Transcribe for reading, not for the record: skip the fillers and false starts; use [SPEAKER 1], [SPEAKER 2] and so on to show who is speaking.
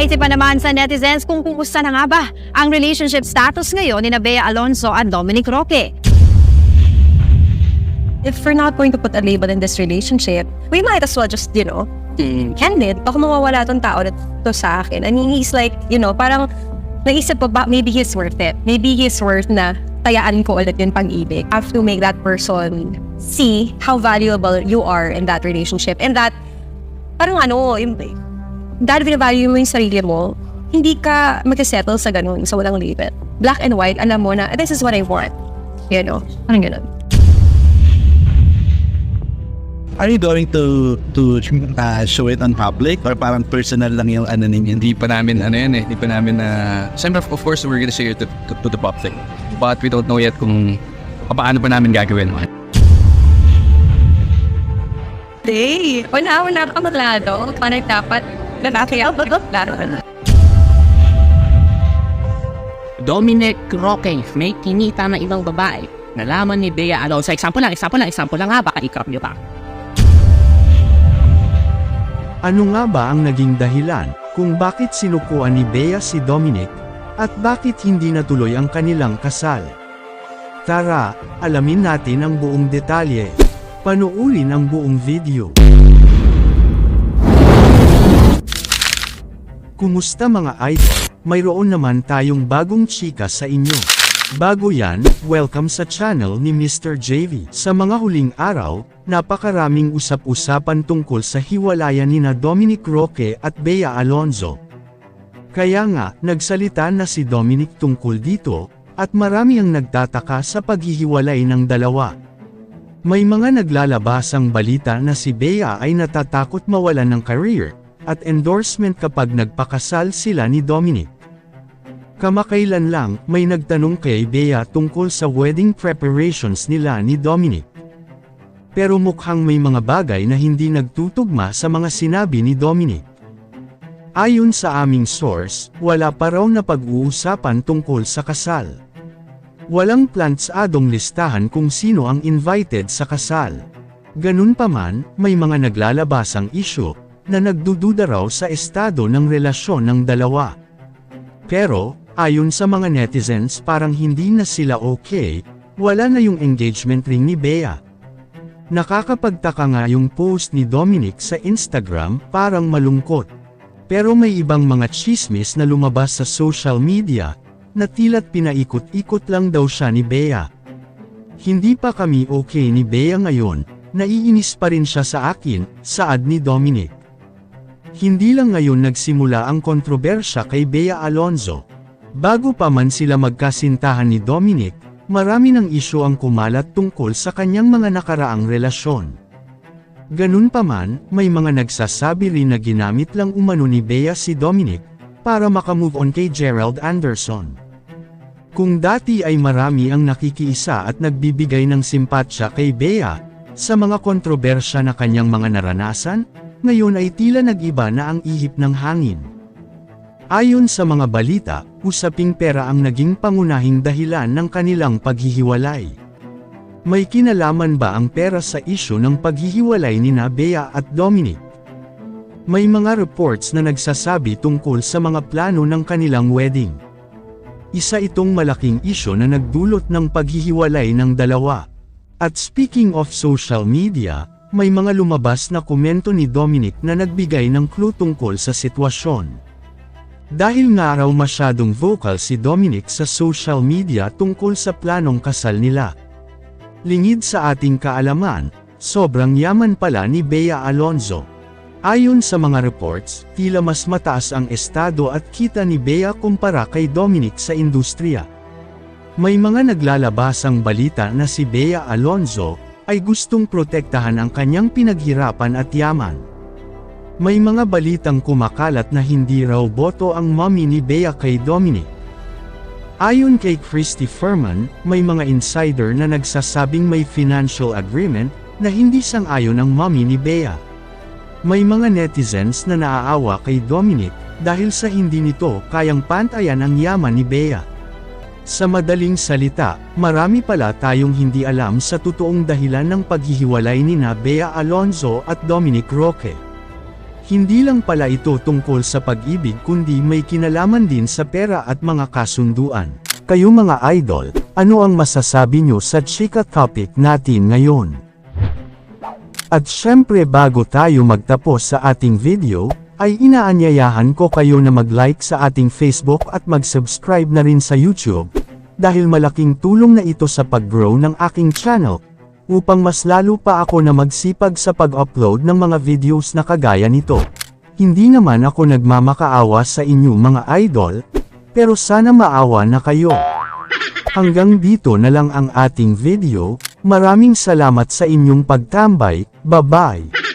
[SPEAKER 1] Naisipan naman sa netizens kung kumusta na nga ba ang relationship status ngayon ni Bea Alonzo at Dominic Roque.
[SPEAKER 2] If we're not going to put a label in this relationship, we might as well just, end it. Baka mawawala tong tao na to sa akin. And he's like, parang naisip ko ba, maybe he's worth it. Maybe he's worth na tayaan ko ulit yung pag-ibig. I have to make that person see how valuable you are in that relationship. And that, parang dahil binavalue mo yung sarili mo, hindi ka mag-settle sa ganun, sa walang label. Black and white, alam mo na, this is what I want. Parang ganun.
[SPEAKER 3] Are you going to show it on public or parang personal lang yung ano ninyo?
[SPEAKER 4] Hindi pa namin hindi pa namin siyempre of course we're gonna share it to the public, but we don't know yet kung paano pa namin gagawin.
[SPEAKER 2] Day, wala ka maglado, parang dapat lalaki ako laro na.
[SPEAKER 5] Dominic Roque may kinita na ibang babae. Nalaman ni Bea Alonzo. Example lang ha, baka i-crop nyo pa.
[SPEAKER 6] Ano nga ba ang naging dahilan kung bakit sinukuan ni Bea si Dominic at bakit hindi natuloy ang kanilang kasal? Tara, alamin natin ang buong detalye. Panuurin ang buong video. Kumusta mga idol? Mayroon naman tayong bagong chika sa inyo. Bago yan, welcome sa channel ni Mr. JV. Sa mga huling araw, napakaraming usap-usapan tungkol sa hiwalayan nina Dominic Roque at Bea Alonzo. Kaya nga, nagsalita na si Dominic tungkol dito, at marami ang nagtataka sa paghihiwalay ng dalawa. May mga naglalabasang balita na si Bea ay natatakot mawalan ng career, at endorsement kapag nagpakasal sila ni Dominic. Kamakailan lang, may nagtanong kay Bea tungkol sa wedding preparations nila ni Dominic. Pero mukhang may mga bagay na hindi nagtutugma sa mga sinabi ni Dominic. Ayon sa aming source, wala pa raw na pag-uusapan tungkol sa kasal. Walang plantsadong listahan kung sino ang invited sa kasal. Ganun pa man, may mga naglalabasang issue na nagdududa raw sa estado ng relasyon ng dalawa. Pero, ayon sa mga netizens parang hindi na sila okay, wala na yung engagement ring ni Bea. Nakakapagtaka nga yung post ni Dominic sa Instagram, parang malungkot. Pero may ibang mga chismis na lumabas sa social media, na tila't pinaikot-ikot lang daw siya ni Bea. Hindi pa kami okay ni Bea ngayon, naiinis pa rin siya sa akin, saad ni Dominic. Hindi lang ngayon nagsimula ang kontrobersya kay Bea Alonzo. Bago pa man sila magkasintahan ni Dominic, marami ng isyu ang kumalat tungkol sa kanyang mga nakaraang relasyon. Ganun pa man, may mga nagsasabi rin na ginamit lang umano ni Bea si Dominic, para makamove on kay Gerald Anderson. Kung dati ay marami ang nakikiisa at nagbibigay ng simpatsya kay Bea, sa mga kontrobersya na kanyang mga naranasan, ngayon ay tila nag-iba na ang ihip ng hangin. Ayon sa mga balita, usaping pera ang naging pangunahing dahilan ng kanilang paghihiwalay. May kinalaman ba ang pera sa isyu ng paghihiwalay nina Bea at Dominic? May mga reports na nagsasabi tungkol sa mga plano ng kanilang wedding. Isa itong malaking isyu na nagdulot ng paghihiwalay ng dalawa. At speaking of social media, may mga lumabas na komento ni Dominic na nagbigay ng clue tungkol sa sitwasyon. Dahil nga raw masyadong vocal si Dominic sa social media tungkol sa planong kasal nila. Lingid sa ating kaalaman, sobrang yaman pala ni Bea Alonzo. Ayon sa mga reports, tila mas mataas ang estado at kita ni Bea kumpara kay Dominic sa industriya. May mga naglalabasang balita na si Bea Alonzo ay gustong protektahan ang kanyang pinaghirapan at yaman. May mga balitang kumakalat na hindi raw boto ang mommy ni Bea kay Dominic. Ayon kay Christy Furman, may mga insider na nagsasabing may financial agreement na hindi sang-ayon ang mommy ni Bea. May mga netizens na naaawa kay Dominic dahil sa hindi nito kayang pantayan ang yaman ni Bea. Sa madaling salita, marami pala tayong hindi alam sa totoong dahilan ng paghihiwalay nina Bea Alonzo at Dominic Roque. Hindi lang pala ito tungkol sa pag-ibig kundi may kinalaman din sa pera at mga kasunduan. Kayo mga idol, ano ang masasabi nyo sa chika topic natin ngayon? At syempre bago tayo magtapos sa ating video, ay inaanyayahan ko kayo na mag-like sa ating Facebook at mag-subscribe na rin sa YouTube, dahil malaking tulong na ito sa pag-grow ng aking channel, upang mas lalo pa ako na magsipag sa pag-upload ng mga videos na kagaya nito. Hindi naman ako nagmamakaawa sa inyo mga idol, pero sana maawa na kayo. Hanggang dito na lang ang ating video, maraming salamat sa inyong pagtambay, bye-bye!